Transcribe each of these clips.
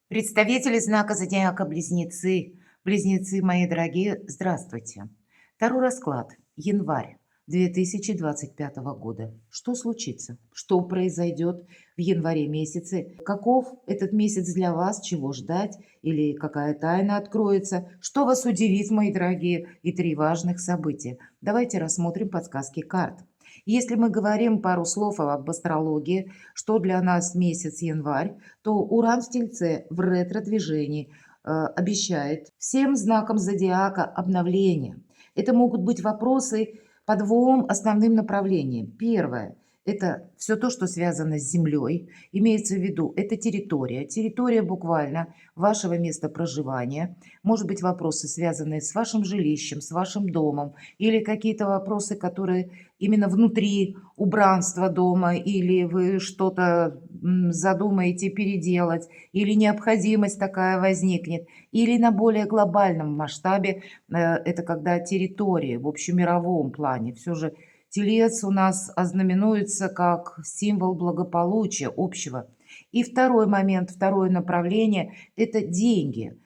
Представители знака зодиака Близнецы. Близнецы, мои дорогие, здравствуйте. Второй расклад. Январь 2025 года. Что случится? Что произойдет в январе месяце? Каков этот месяц для вас? Чего ждать? Или какая тайна откроется? Что вас удивит, мои дорогие? И три важных события. Давайте рассмотрим подсказки карт. Если мы говорим пару слов об астрологии, что для нас месяц январь, то Уран в Тельце в ретро-движении обещает всем знакам зодиака обновление. Это могут быть вопросы по двум основным направлениям. Первое – это все то, что связано с Землей. Имеется в виду, это территория. Территория буквально вашего места проживания. Может быть, вопросы, связанные с вашим жилищем, с вашим домом. Или какие-то вопросы, которые именно внутри убранства дома. Или вы что-то задумаете переделать, или необходимость такая возникнет, или на более глобальном масштабе, это когда территория в общемировом плане. Все же телец у нас ознаменуется как символ благополучия общего. И второй момент, второе направление – это деньги.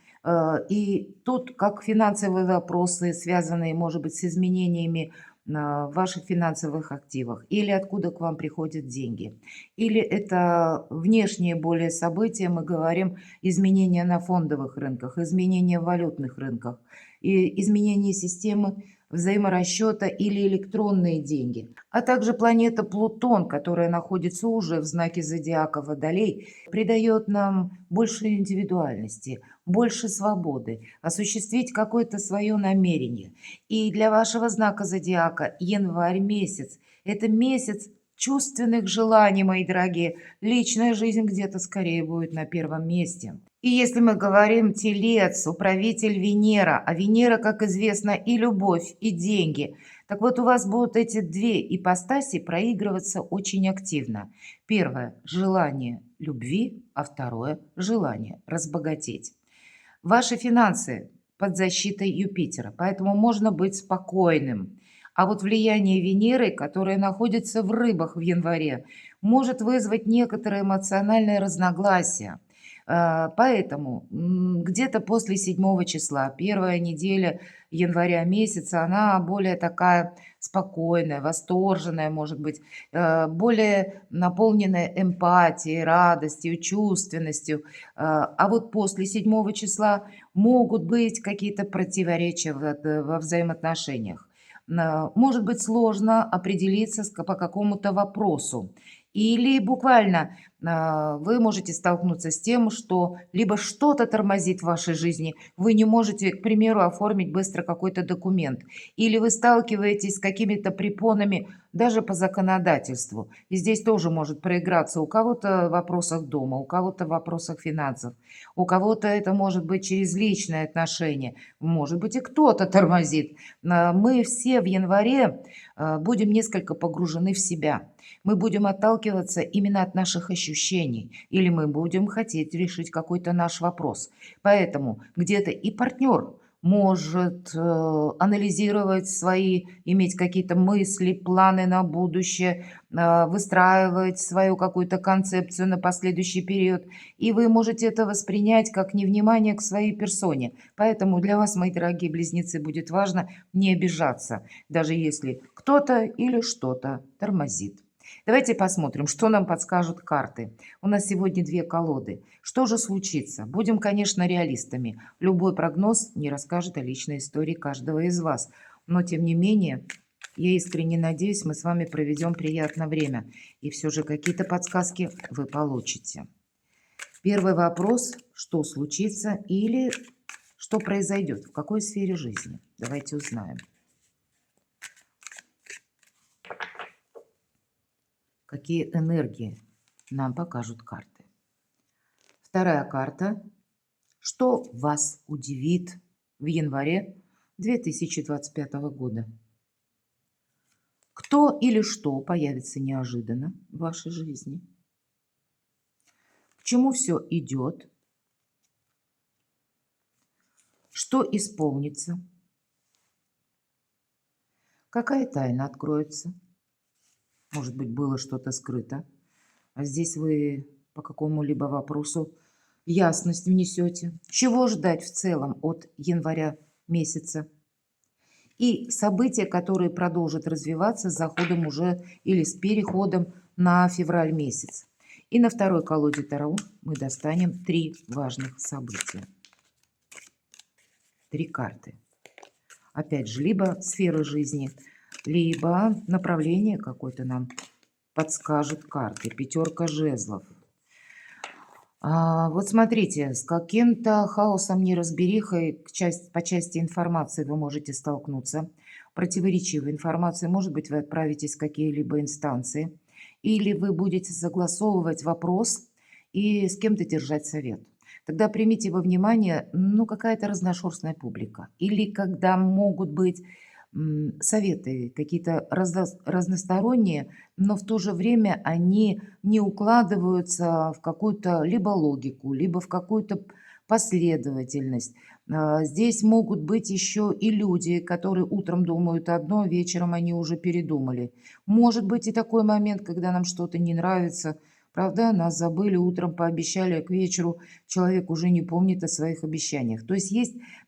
И тут как финансовые вопросы, связанные, может быть, с изменениями в ваших финансовых активах, или откуда к вам приходят деньги, или это внешние более события, мы говорим изменения на фондовых рынках, изменения в валютных рынках, и изменение системы взаиморасчета или электронные деньги. А также планета Плутон, которая находится уже в знаке зодиака Водолей, придает нам больше индивидуальности, больше свободы, осуществить какое-то свое намерение. И для вашего знака зодиака январь месяц – это месяц чувственных желаний, мои дорогие. Личная жизнь где-то скорее будет на первом месте. И если мы говорим телец, управитель Венера, а Венера, как известно, и любовь, и деньги, так вот у вас будут эти две ипостаси проигрываться очень активно. Первое – желание любви, а второе – желание разбогатеть. Ваши финансы под защитой Юпитера, поэтому можно быть спокойным. А вот влияние Венеры, которое находится в рыбах в январе, может вызвать некоторое эмоциональное разногласие. Поэтому где-то после 7 числа, первая неделя января месяца, она более такая спокойная, восторженная, может быть, более наполненная эмпатией, радостью, чувственностью. А вот после 7 числа могут быть какие-то противоречия во взаимоотношениях. Может быть сложно определиться по какому-то вопросу. Или буквально вы можете столкнуться с тем, что либо что-то тормозит в вашей жизни, вы не можете, к примеру, оформить быстро какой-то документ, или вы сталкиваетесь с какими-то препонами даже по законодательству. И здесь тоже может проиграться у кого-то в вопросах дома, у кого-то в вопросах финансов, у кого-то это может быть через личные отношения, может быть и кто-то тормозит. Мы все в январе будем несколько погружены в себя. Мы будем отталкиваться именно от наших ощущений, или мы будем хотеть решить какой-то наш вопрос. Поэтому где-то и партнер может анализировать свои, иметь какие-то мысли, планы на будущее, выстраивать свою какую-то концепцию на последующий период. И вы можете это воспринять как невнимание к своей персоне. Поэтому для вас, мои дорогие близнецы, будет важно не обижаться, даже если кто-то или что-то тормозит. Давайте посмотрим, что нам подскажут карты. У нас сегодня две колоды. Что же случится? Будем, конечно, реалистами. Любой прогноз не расскажет о личной истории каждого из вас. Но, тем не менее, я искренне надеюсь, мы с вами проведем приятное время. И все же какие-то подсказки вы получите. Первый вопрос. Что случится или что произойдет? В какой сфере жизни? Давайте узнаем. Какие энергии нам покажут карты? Вторая карта. Что вас удивит в январе 2025 года? Кто или что появится неожиданно в вашей жизни? К чему все идет? Что исполнится? Какая тайна откроется? Может быть, было что-то скрыто, а здесь вы по какому-либо вопросу ясность внесете. Чего ждать в целом от января месяца? И события, которые продолжат развиваться с заходом уже или с переходом на февраль месяц. И на второй колоде Таро мы достанем 3 важных события. 3 карты. Опять же, либо сфера жизни, либо направление какое-то нам подскажут карты. 5 жезлов. Вот смотрите, с каким-то хаосом, неразберихой по части информации вы можете столкнуться. Противоречивой информации. Может быть, вы отправитесь в какие-либо инстанции. Или вы будете согласовывать вопрос и с кем-то держать совет. Тогда примите во внимание, ну, какая-то разношерстная публика. Или когда могут быть советы какие-то разносторонние, но в то же время они не укладываются в какую-то либо логику, либо в какую-то последовательность. Здесь могут быть еще и люди, которые утром думают одно, вечером они уже передумали. Может быть и такой момент, когда нам что-то не нравится. Правда, нас забыли, утром пообещали, а к вечеру человек уже не помнит о своих обещаниях. То есть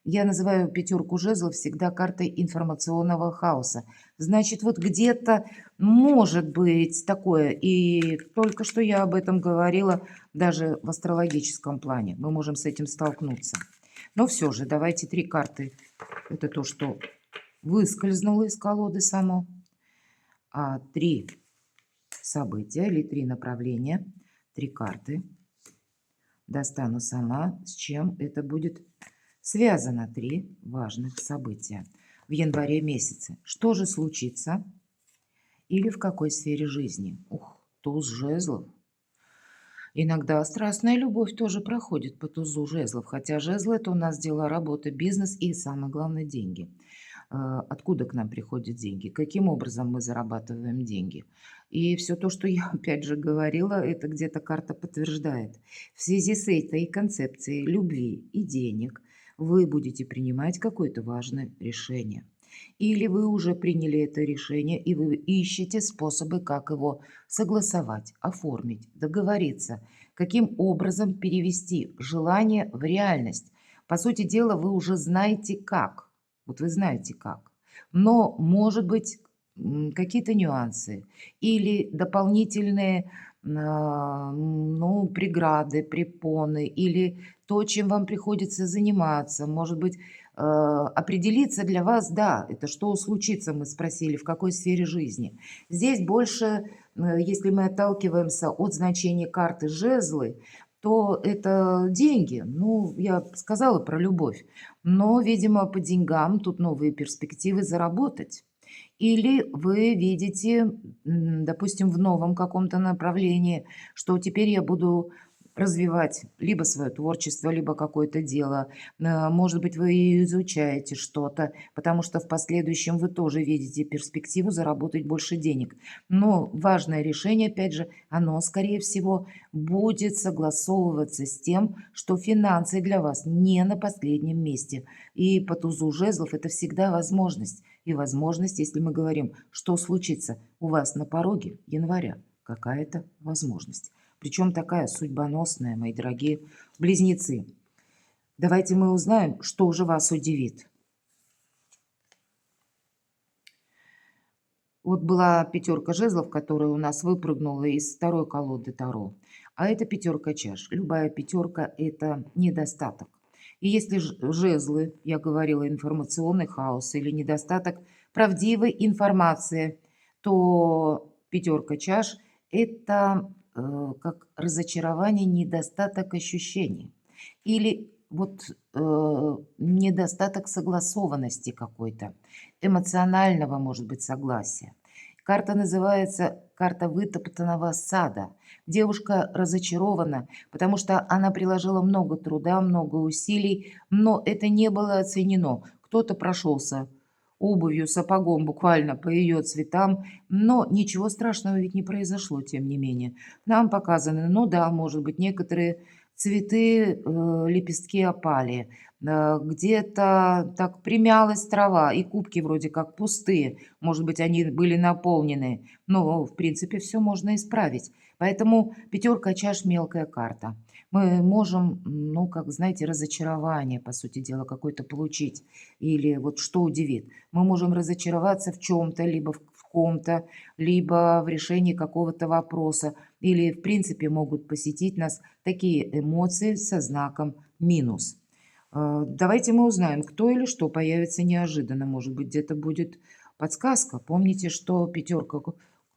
я называю 5 жезлов всегда картой информационного хаоса. Значит, вот где-то может быть такое, и только что я об этом говорила, даже в астрологическом плане. Мы можем с этим столкнуться. Но все же, давайте 3 карты. Это то, что выскользнуло из колоды само. 3 события или 3 направления, 3 карты. Достану сама, с чем это будет связано. 3 важных события в январе месяце. Что же случится или в какой сфере жизни? Туз жезлов. Иногда страстная любовь тоже проходит по тузу жезлов, хотя жезлы — это у нас дела, работа, бизнес и, самое главное, деньги. Откуда к нам приходят деньги, каким образом мы зарабатываем деньги. И все то, что я опять же говорила, это где-то карта подтверждает. В связи с этой концепцией любви и денег вы будете принимать какое-то важное решение. Или вы уже приняли это решение, и вы ищете способы, как его согласовать, оформить, договориться, каким образом перевести желание в реальность. По сути дела, вы уже знаете как. Вот вы знаете как. Но, может быть, какие-то нюансы или дополнительные ну, преграды, препоны, или то, чем вам приходится заниматься. Может быть, определиться для вас, да, это что случится, мы спросили, в какой сфере жизни. Здесь больше, если мы отталкиваемся от значения карты жезлы, то это деньги. Ну, я сказала про любовь. Но, видимо, по деньгам тут новые перспективы заработать. Или вы видите, допустим, в новом каком-то направлении, что теперь я буду развивать либо свое творчество, либо какое-то дело. Может быть, вы изучаете что-то, потому что в последующем вы тоже видите перспективу заработать больше денег. Но важное решение, опять же, оно, скорее всего, будет согласовываться с тем, что финансы для вас не на последнем месте. И по тузу жезлов это всегда возможность. И возможность, если мы говорим, что случится у вас на пороге января, какая-то возможность. Причем такая судьбоносная, мои дорогие близнецы. Давайте мы узнаем, что же вас удивит. Вот была 5 жезлов, которая у нас выпрыгнула из второй колоды Таро. А это 5 чаш. Любая 5 – это недостаток. И если жезлы, я говорила, информационный хаос или недостаток правдивой информации, то 5 чаш – это как разочарование, недостаток ощущений. Или вот недостаток согласованности какой-то, эмоционального, может быть, согласия. Карта называется «Карта вытоптанного сада». Девушка разочарована, потому что она приложила много труда, много усилий, но это не было оценено. Кто-то прошелся обувью, сапогом буквально по ее цветам, но ничего страшного ведь не произошло, тем не менее. Нам показаны, ну да, может быть, некоторые цветы, лепестки опали, где-то так примялась трава, и кубки вроде как пустые, может быть, они были наполнены, но, в принципе, все можно исправить. Поэтому пятерка чаш– мелкая карта. Мы можем, ну, как знаете, разочарование, по сути дела, какое-то получить. Или вот что удивит. Мы можем разочароваться в чем-то, либо в ком-то, либо в решении какого-то вопроса. Или, в принципе, могут посетить нас такие эмоции со знаком минус. Давайте мы узнаем, кто или что появится неожиданно. Может быть, где-то будет подсказка. Помните, что пятерка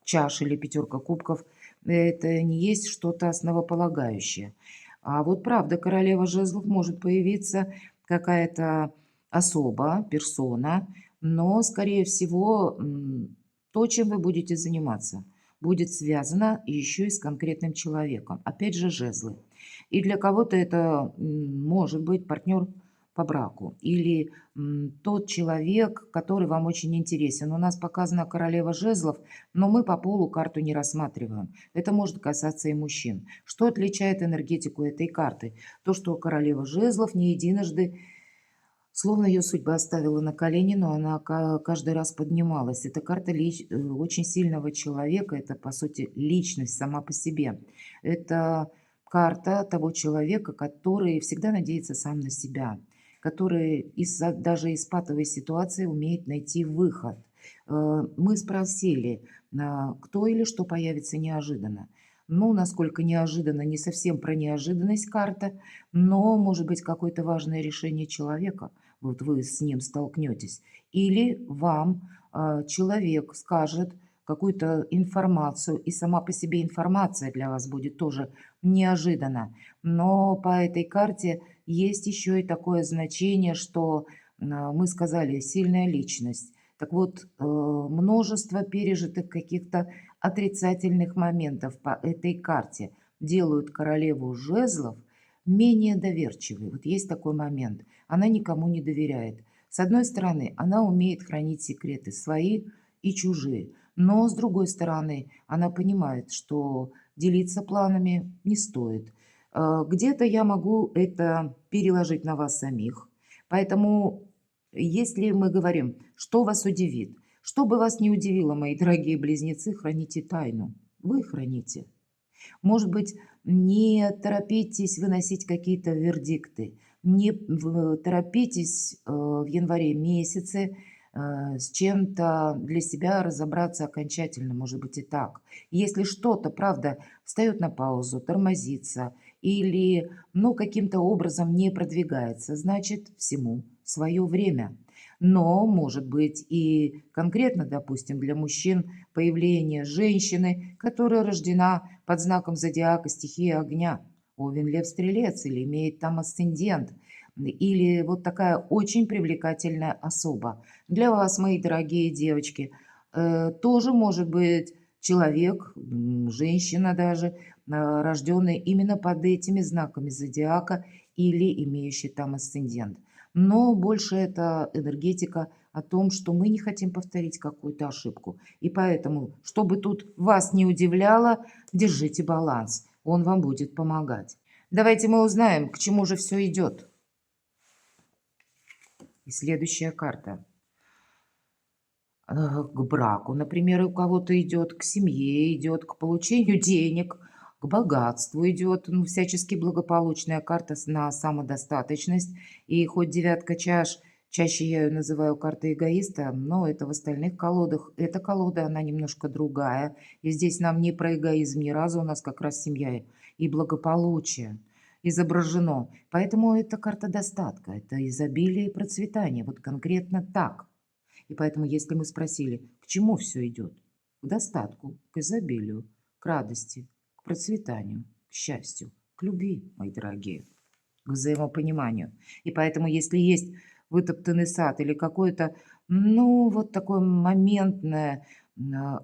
чаш или пятерка кубков– это не есть что-то основополагающее. А вот правда, королева жезлов может появиться какая-то особа, персона, но, скорее всего, то, чем вы будете заниматься, будет связано еще и с конкретным человеком. Опять же, жезлы. И для кого-то это может быть партнер по браку или тот человек, который вам очень интересен. У нас показана королева жезлов, но мы по полу карту не рассматриваем. Это может касаться и мужчин. Что отличает энергетику этой карты? То, что королева жезлов не единожды, словно ее судьба оставила на колени, но она каждый раз поднималась. Это карта очень сильного человека, это, по сути, личность сама по себе. Это карта того человека, который всегда надеется сам на себя, который даже из патовой ситуации умеет найти выход. Мы спросили, кто или что появится неожиданно. Ну, насколько неожиданно, не совсем про неожиданность карта, но может быть какое-то важное решение человека. Вот вы с ним столкнетесь. Или вам человек скажет какую-то информацию, и сама по себе информация для вас будет тоже неожиданно. Но по этой карте есть еще и такое значение, что мы сказали сильная личность. Так вот, множество пережитых каких-то отрицательных моментов по этой карте делают королеву жезлов менее доверчивой. Вот есть такой момент. Она никому не доверяет. С одной стороны, она умеет хранить секреты свои и чужие. Но с другой стороны, она понимает, что делиться планами не стоит. Где-то я могу это переложить на вас самих. Поэтому, если мы говорим, что вас удивит, что бы вас не удивило, мои дорогие близнецы, храните тайну. Вы храните. Может быть, не торопитесь выносить какие-то вердикты, не торопитесь в январе месяце с чем-то для себя разобраться окончательно, может быть и так. Если что-то, правда, встает на паузу, тормозится или, ну, каким-то образом не продвигается, значит, всему свое время. Но, может быть, и конкретно, допустим, для мужчин появление женщины, которая рождена под знаком зодиака стихии огня, Овен, Лев, Стрелец, или имеет там асцендент, или вот такая очень привлекательная особа. Для вас, мои дорогие девочки, тоже может быть человек, женщина даже, рожденная именно под этими знаками зодиака или имеющий там асцендент. Но больше это энергетика о том, что мы не хотим повторить какую-то ошибку. И поэтому, чтобы тут вас не удивляло, держите баланс. Он вам будет помогать. Давайте мы узнаем, к чему же все идет. И следующая карта. К браку, например, у кого-то идет, к семье идет, к получению денег, к богатству идет, ну, всячески благополучная карта на самодостаточность. И хоть девятка чаш, чаще я ее называю картой эгоиста, но это в остальных колодах. Эта колода, она немножко другая. И здесь нам не про эгоизм ни разу, у нас как раз семья и благополучие изображено. Поэтому это карта достатка, это изобилие и процветание. Вот конкретно так. И поэтому, если мы спросили, к чему все идет? К достатку, к изобилию, к радости, к процветанию, к счастью, к любви, мои дорогие, к взаимопониманию. И поэтому, если есть вытоптанный сад или какое-то, ну, вот такое моментное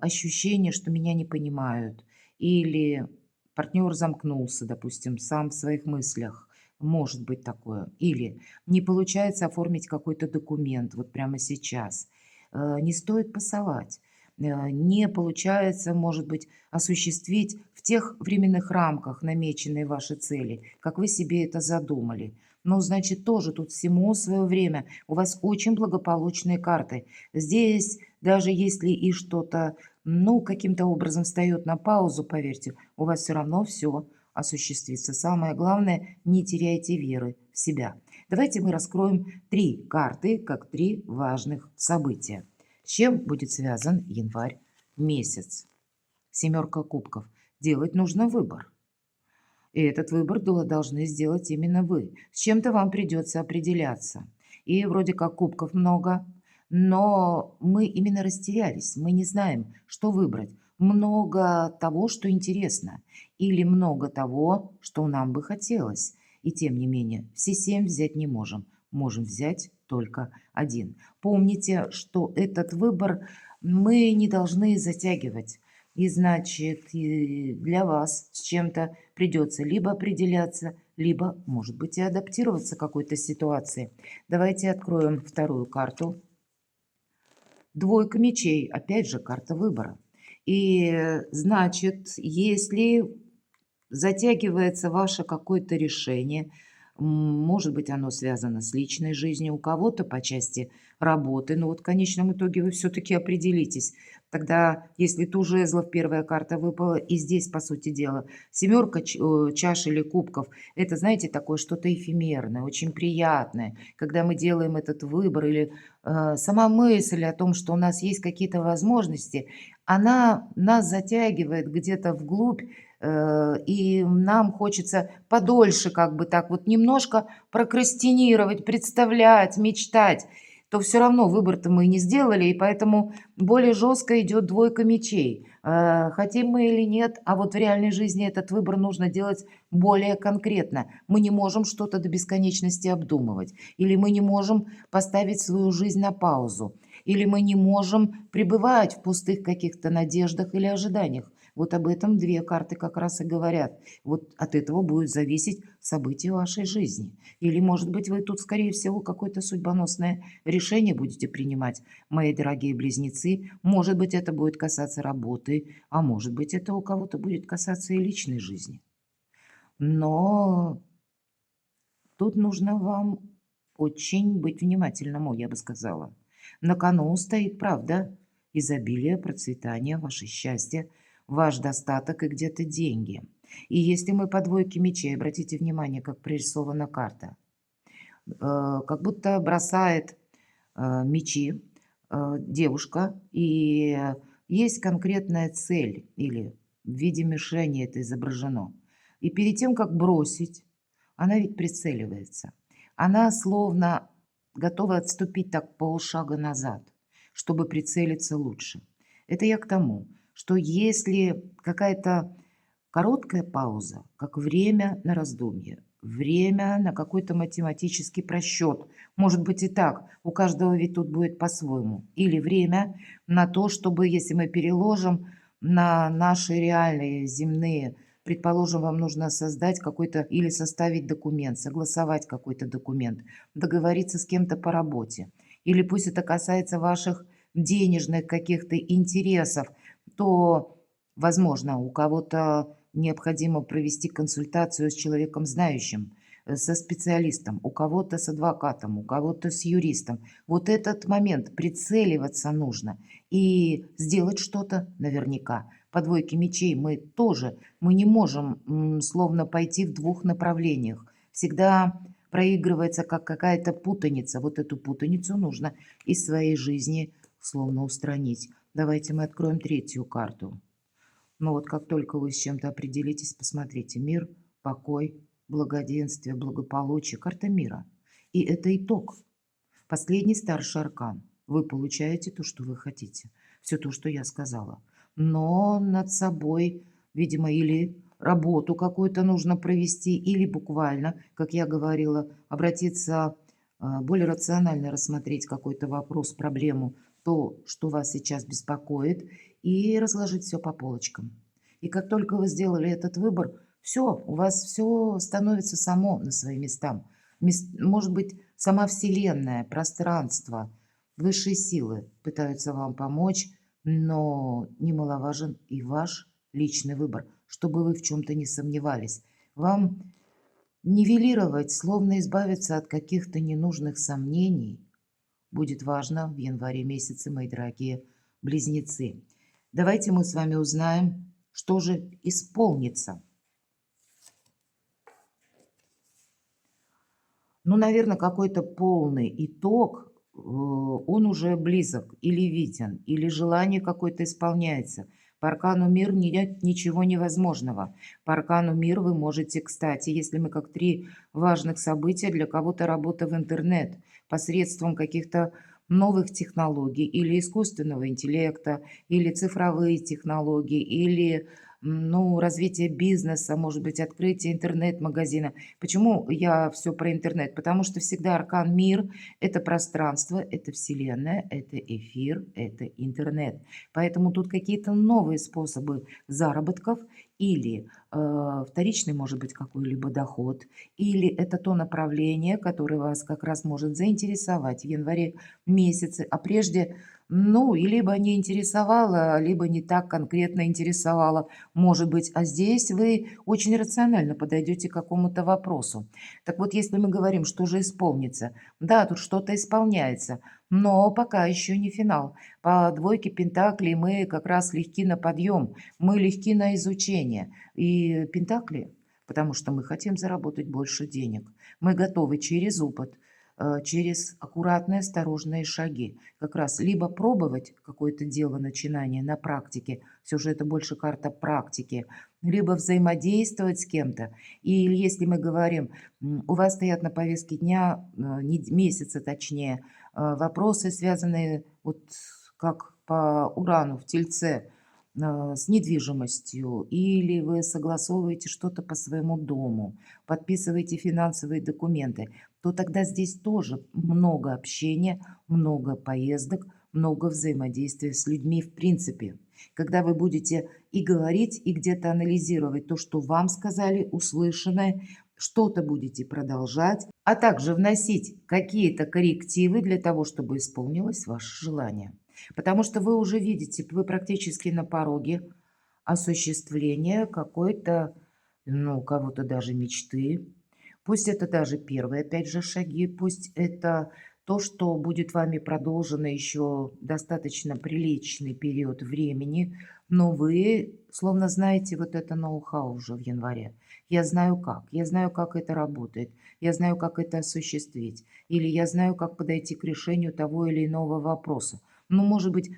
ощущение, что меня не понимают, или партнер замкнулся, допустим, сам в своих мыслях, может быть такое. Или не получается оформить какой-то документ вот прямо сейчас. Не стоит пасовать. Не получается, может быть, осуществить в тех временных рамках намеченные ваши цели, как вы себе это задумали. Ну, значит, тоже тут всему свое время. У вас очень благополучные карты. Здесь, даже если и что-то ну, каким-то образом встает на паузу, поверьте, у вас все равно все осуществится. Самое главное, не теряйте веры в себя. Давайте мы раскроем 3 карты, как 3 важных события. С чем будет связан январь месяц? Семерка кубков. Делать нужно выбор. И этот выбор должны сделать именно вы. С чем-то вам придется определяться. И вроде как кубков много, но мы именно растерялись. Мы не знаем, что выбрать. Много того, что интересно, или много того, что нам бы хотелось. И тем не менее, все 7 взять не можем. Можем взять только один. Помните, что этот выбор мы не должны затягивать. И значит, и для вас с чем-то придется либо определяться, либо, может быть, и адаптироваться к какой-то ситуации. Давайте откроем вторую карту. Двойка мечей, опять же, карта выбора. И значит, если затягивается ваше какое-то решение, может быть, оно связано с личной жизнью, у кого-то по части работы, но вот в конечном итоге вы все-таки определитесь. Тогда, если ту жезлов первая карта выпала, и здесь, по сути дела, семерка чаш или кубков, это, знаете, такое что-то эфемерное, очень приятное, когда мы делаем этот выбор, или сама мысль о том, что у нас есть какие-то возможности, она нас затягивает где-то вглубь, и нам хочется подольше как бы так вот немножко прокрастинировать, представлять, мечтать, то все равно выбор-то мы не сделали, и поэтому более жестко идет двойка мечей. Хотим мы или нет, а вот в реальной жизни этот выбор нужно делать более конкретно. Мы не можем что-то до бесконечности обдумывать, или мы не можем поставить свою жизнь на паузу, или мы не можем пребывать в пустых каких-то надеждах или ожиданиях. Вот об этом 2 карты как раз и говорят. Вот от этого будет зависеть событие вашей жизни. Или, может быть, вы тут, скорее всего, какое-то судьбоносное решение будете принимать, мои дорогие близнецы. Может быть, это будет касаться работы, а может быть, это у кого-то будет касаться и личной жизни. Но тут нужно вам очень быть внимательному, я бы сказала. На кону стоит правда, изобилие, процветание, ваше счастье, ваш достаток и где-то деньги. И если мы по двойке мечей, обратите внимание, как прорисована карта, как будто бросает мечи девушка, и есть конкретная цель, или в виде мишени это изображено. И перед тем, как бросить, она ведь прицеливается. Она словно готова отступить так полшага назад, чтобы прицелиться лучше. Это я к тому, что если какая-то короткая пауза, как время на раздумье, время на какой-то математический просчет. Может быть и так, у каждого ведь тут будет по-своему. Или время на то, чтобы, если мы переложим на наши реальные земные, предположим, вам нужно создать какой-то или составить документ, согласовать какой-то документ, договориться с кем-то по работе. Или пусть это касается ваших денежных каких-то интересов, то, возможно, у кого-то необходимо провести консультацию с человеком знающим, со специалистом, у кого-то с адвокатом, у кого-то с юристом. Вот этот момент прицеливаться нужно и сделать что-то наверняка. По двойке мечей мы тоже, мы не можем словно пойти в двух направлениях. Всегда проигрывается как какая-то путаница. Вот эту путаницу нужно из своей жизни словно устранить. Давайте мы откроем третью карту. Но вот как только вы с чем-то определитесь, посмотрите, мир, покой, благоденствие, благополучие, карта мира. И это итог. Последний старший аркан. Вы получаете то, что вы хотите. Все то, что я сказала. Но над собой, видимо, или работу какую-то нужно провести, или буквально, как я говорила, обратиться, более рационально рассмотреть какой-то вопрос, проблему, то, что вас сейчас беспокоит, и разложить все по полочкам. И как только вы сделали этот выбор, все, у вас все становится само на свои места. Может быть, сама Вселенная, пространство, высшие силы пытаются вам помочь, но немаловажен и ваш личный выбор, чтобы вы в чем-то не сомневались. Вам нивелировать, словно избавиться от каких-то ненужных сомнений, будет важно в январе месяце, мои дорогие близнецы. Давайте мы с вами узнаем, что же исполнится. Ну, наверное, какой-то полный итог, он уже близок или виден, или желание какое-то исполняется. По аркану мир нет ничего невозможного. По аркану мир вы можете, кстати, если мы как три важных события, для кого-то работа в интернет посредством каких-то новых технологий или искусственного интеллекта, или цифровые технологии, или ну, развитие бизнеса, может быть, открытие интернет-магазина. Почему я все про интернет? Потому что всегда аркан мир– это пространство, это вселенная, это эфир, это интернет. Поэтому тут какие-то новые способы заработков или вторичный, может быть, какой-либо доход, или это то направление, которое вас как раз может заинтересовать в январе месяце, а прежде, ну, и либо не интересовало, либо не так конкретно интересовало, может быть, а здесь вы очень рационально подойдете к какому-то вопросу. Так вот, если мы говорим, что же исполнится, да, тут что-то исполняется, но пока еще не финал. По двойке пентаклей мы как раз легки на подъем, мы легки на изучение. И пентакли, потому что мы хотим заработать больше денег, мы готовы через опыт, через аккуратные, осторожные шаги. Как раз либо пробовать какое-то дело, начинание на практике, все же это больше карта практики, либо взаимодействовать с кем-то. И если мы говорим, у вас стоят на повестке дня, месяца точнее, вопросы, связанные вот как по Урану в Тельце, с недвижимостью, или вы согласовываете что-то по своему дому, подписываете финансовые документы, то тогда здесь тоже много общения, много поездок, много взаимодействия с людьми в принципе. Когда вы будете и говорить, и где-то анализировать то, что вам сказали, услышанное, что-то будете продолжать, а также вносить какие-то коррективы для того, чтобы исполнилось ваше желание. Потому что вы уже видите, вы практически на пороге осуществления какой-то, ну, у кого-то даже мечты. Пусть это даже первые, опять же, шаги, пусть это то, что будет вами продолжено еще достаточно приличный период времени, но вы словно знаете вот это ноу-хау уже в январе. Я знаю, как это работает, я знаю, как это осуществить, или я знаю, как подойти к решению того или иного вопроса. Ну, может быть,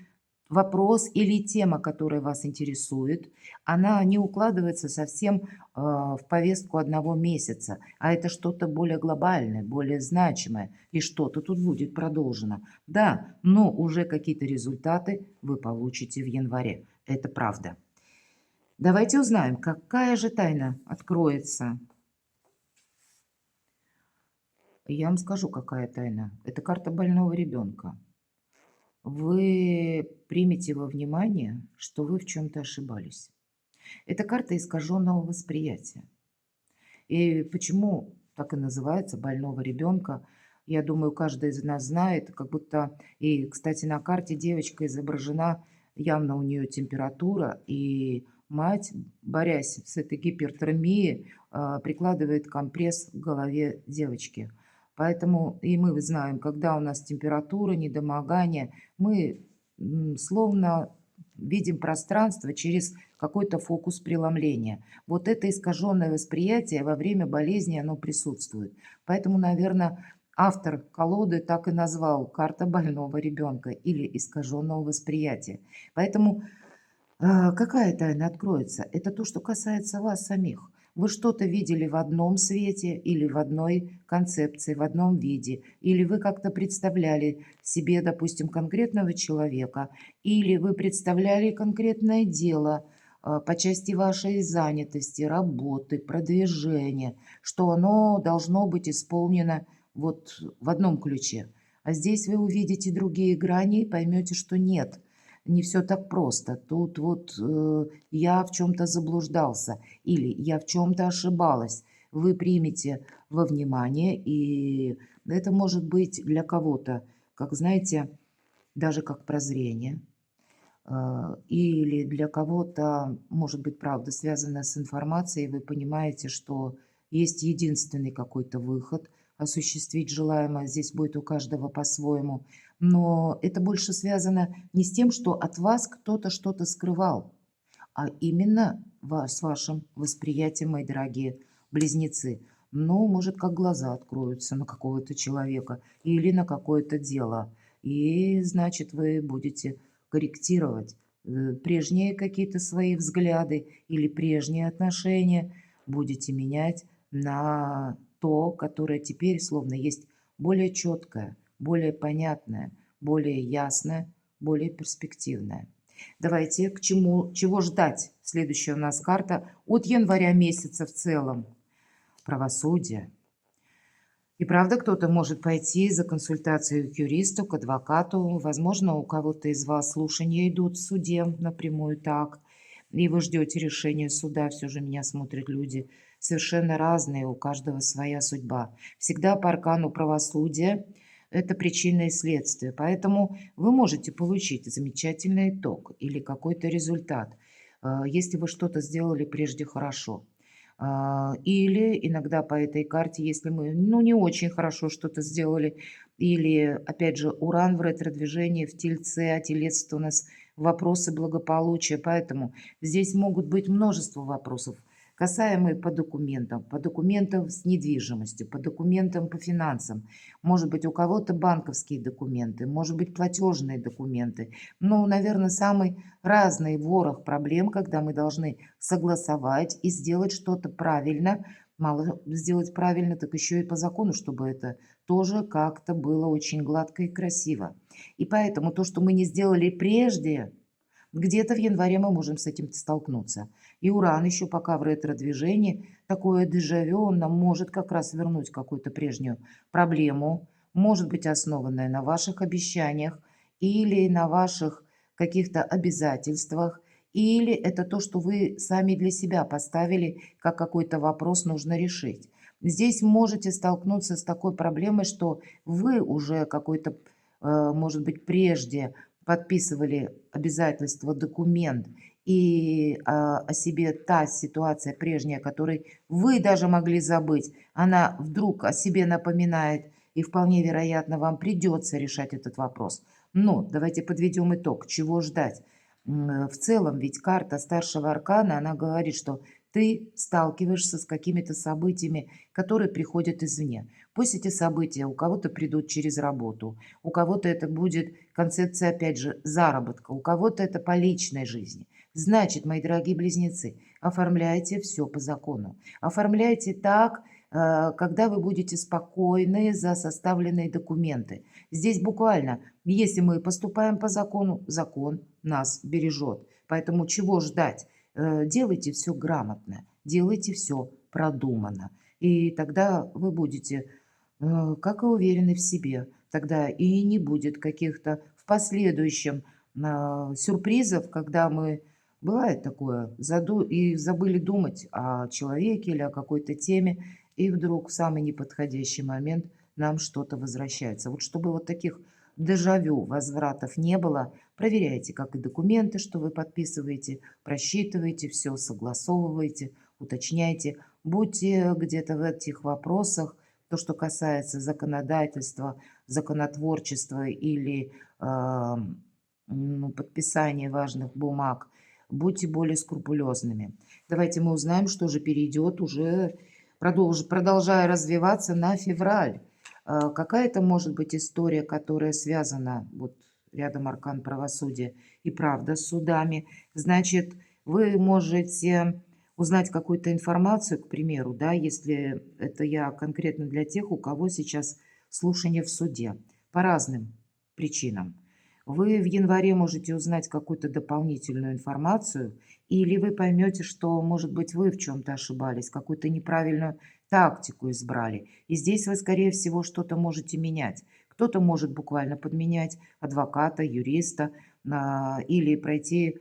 вопрос или тема, которая вас интересует, она не укладывается совсем в повестку одного месяца, а это что-то более глобальное, более значимое, и что-то тут будет продолжено. Да, но уже какие-то результаты вы получите в январе. Это правда. Давайте узнаем, какая же тайна откроется. Я вам скажу, какая тайна. Это карта больного ребенка. Вы примете во внимание, что вы в чем-то ошибались. Это карта искаженного восприятия. И почему так и называется больного ребенка? Я думаю, каждый из нас знает, как будто, и, кстати, на карте девочка изображена, явно у нее температура, и мать, борясь с этой гипертермией, прикладывает компресс к голове девочки. Поэтому и мы знаем, когда у нас температура, недомогание, мы словно видим пространство через какой-то фокус преломления. Вот это искаженное восприятие во время болезни, оно присутствует. Поэтому, наверное, автор колоды так и назвал «Карта больного ребенка» или искаженного восприятия. Поэтому какая тайна откроется? Это то, что касается вас самих. Вы что-то видели в одном свете или в одной концепции, в одном виде, или вы как-то представляли себе, допустим, конкретного человека, или вы представляли конкретное дело по части вашей занятости, работы, продвижения, что оно должно быть исполнено вот в одном ключе. А здесь вы увидите другие грани и поймете, что нет, не все так просто. Тут вот я в чем-то заблуждался или я в чем-то ошибалась. Вы примете во внимание, и это может быть для кого-то, как знаете, даже как прозрение. Или для кого-то, может быть, правда, связано с информацией, вы понимаете, что есть единственный какой-то выход осуществить желаемое. Здесь будет у каждого по-своему. Но это больше связано не с тем, что от вас кто-то что-то скрывал, а именно с вашим восприятием, мои дорогие близнецы. Ну, может, как глаза откроются на какого-то человека или на какое-то дело. И, значит, вы будете корректировать прежние какие-то свои взгляды или прежние отношения, будете менять на то, которое теперь словно есть более четкое, более понятное, более ясное, более перспективное. Давайте, чего ждать? Следующая у нас карта от января месяца в целом. Правосудие. И правда, кто-то может пойти за консультацией к юристу, к адвокату. Возможно, у кого-то из вас слушания идут в суде напрямую так. И вы ждете решения суда. Все же меня смотрят люди совершенно разные, у каждого своя судьба. Всегда по аркану правосудия это причина и следствие. Поэтому вы можете получить замечательный итог или какой-то результат, если вы что-то сделали прежде хорошо. Или иногда по этой карте, если мы, ну, не очень хорошо что-то сделали, или, опять же, Уран в ретро-движении в Тельце, а Телец — это у нас вопросы благополучия, поэтому здесь могут быть множество вопросов, касаемые по документам с недвижимостью, по документам по финансам. Может быть, у кого-то банковские документы, может быть, платежные документы. Ну, наверное, самый разный ворох проблем, когда мы должны согласовать и сделать что-то правильно. Мало сделать правильно, так еще и по закону, чтобы это тоже как-то было очень гладко и красиво. И поэтому то, что мы не сделали прежде, где-то в январе мы можем с этим столкнуться. И Уран еще пока в ретро-движении, такое дежавю, он нам может как раз вернуть какую-то прежнюю проблему, может быть основанная на ваших обещаниях или на ваших каких-то обязательствах, или это то, что вы сами для себя поставили, как какой-то вопрос нужно решить. Здесь можете столкнуться с такой проблемой, что вы уже какой-то, может быть, прежде подписывали обязательство, документ, и о себе та ситуация прежняя, которой вы даже могли забыть, она вдруг о себе напоминает, и вполне вероятно, вам придется решать этот вопрос. Но давайте подведем итог, чего ждать. В целом, ведь карта старшего аркана, она говорит, что ты сталкиваешься с какими-то событиями, которые приходят извне. Пусть эти события у кого-то придут через работу, у кого-то это будет концепция, опять же, заработка, у кого-то это по личной жизни. Значит, мои дорогие близнецы, оформляйте все по закону. Оформляйте так, когда вы будете спокойны за составленные документы. Здесь буквально, если мы поступаем по закону, закон нас бережет. Поэтому чего ждать? Делайте все грамотно, делайте все продуманно. И тогда вы будете, как и уверены в себе, тогда и не будет каких-то в последующем сюрпризов, когда мы, бывает такое, и забыли думать о человеке или о какой-то теме, и вдруг в самый неподходящий момент нам что-то возвращается. Вот чтобы вот таких дежавю, возвратов не было, проверяйте, как и документы, что вы подписываете, просчитывайте все, согласовывайте, уточняйте. Будьте где-то в этих вопросах, то, что касается законодательства, законотворчества или подписания важных бумаг, будьте более скрупулезными. Давайте мы узнаем, что же перейдет уже, продолжая развиваться на февраль. Какая-то может быть история, которая связана, вот рядом аркан правосудия и правда с судами. Значит, вы можете узнать какую-то информацию, к примеру, да, если это я конкретно для тех, у кого сейчас слушание в суде по разным причинам. Вы в январе можете узнать какую-то дополнительную информацию, или вы поймете, что, может быть, вы в чем-то ошибались, какую-то неправильную тактику избрали. И здесь вы, скорее всего, что-то можете менять. Кто-то может буквально подменять адвоката, юриста, или пройти,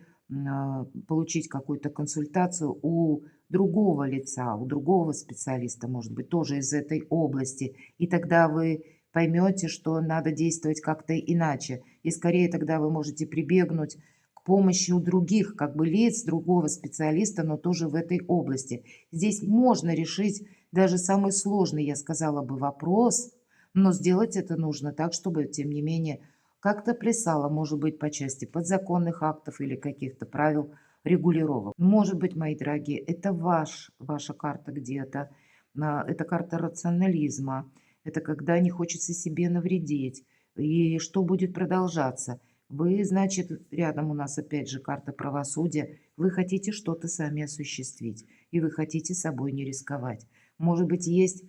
получить какую-то консультацию у другого лица, у другого специалиста, может быть, тоже из этой области. И тогда вы поймете, что надо действовать как-то иначе. И скорее тогда вы можете прибегнуть к помощи у других, как бы лиц, другого специалиста, но тоже в этой области. Здесь можно решить даже самый сложный, я сказала бы, вопрос, но сделать это нужно так, чтобы, тем не менее, как-то плясало, может быть, по части подзаконных актов или каких-то правил регулировок. Может быть, мои дорогие, это ваша карта где-то, это карта рационализма, это когда не хочется себе навредить. И что будет продолжаться? Вы, значит, рядом у нас опять же карта правосудия, вы хотите что-то сами осуществить, и вы хотите собой не рисковать. Может быть, есть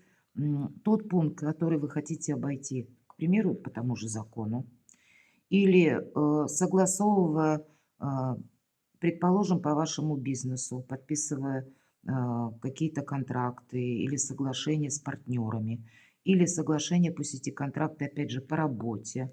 тот пункт, который вы хотите обойти, к примеру, по тому же закону, или согласовывая, а, предположим, по вашему бизнесу, подписывая какие-то контракты или соглашения с партнерами, или соглашения по сети контракты, опять же, по работе,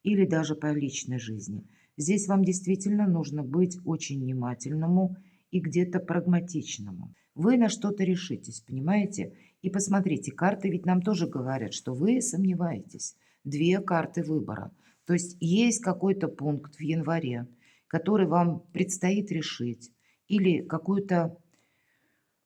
или даже по личной жизни. Здесь вам действительно нужно быть очень внимательному и где-то прагматичному. Вы на что-то решитесь, понимаете? И посмотрите, карты ведь нам тоже говорят, что вы сомневаетесь. Две карты выбора. То есть есть какой-то пункт в январе, который вам предстоит решить, или какую-то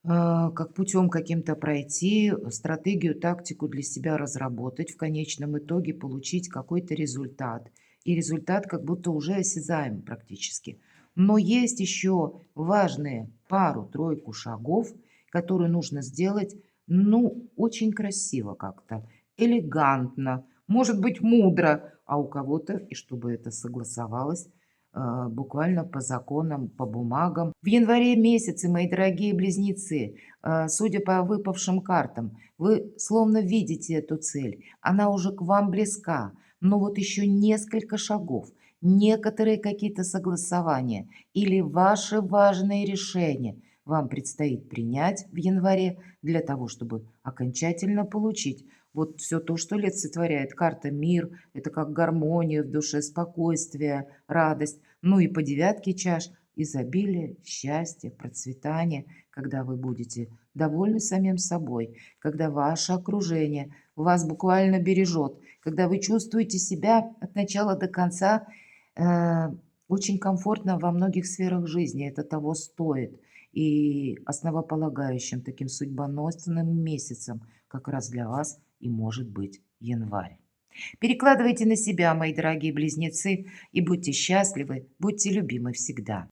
как путем каким-то пройти, стратегию, тактику для себя разработать, в конечном итоге получить какой-то результат. И результат как будто уже осязаем практически. Но есть еще важные пару-тройку шагов, которые нужно сделать, ну, очень красиво как-то, элегантно, может быть, мудро, а у кого-то, и чтобы это согласовалось, буквально по законам, по бумагам. В январе месяце, мои дорогие близнецы, судя по выпавшим картам, вы словно видите эту цель. Она уже к вам близка, но вот еще несколько шагов, некоторые какие-то согласования или ваши важные решения вам предстоит принять в январе для того, чтобы окончательно получить вот все то, что олицетворяет карта «Мир». Это как гармония в душе, спокойствие, радость. Ну и по девятке чаш изобилие, счастье, процветание, когда вы будете довольны самим собой, когда ваше окружение вас буквально бережет, когда вы чувствуете себя от начала до конца э, очень комфортно во многих сферах жизни. Это того стоит. И основополагающим таким судьбоносным месяцем как раз для вас и может быть январь. Перекладывайте на себя, мои дорогие близнецы, и будьте счастливы, будьте любимы всегда.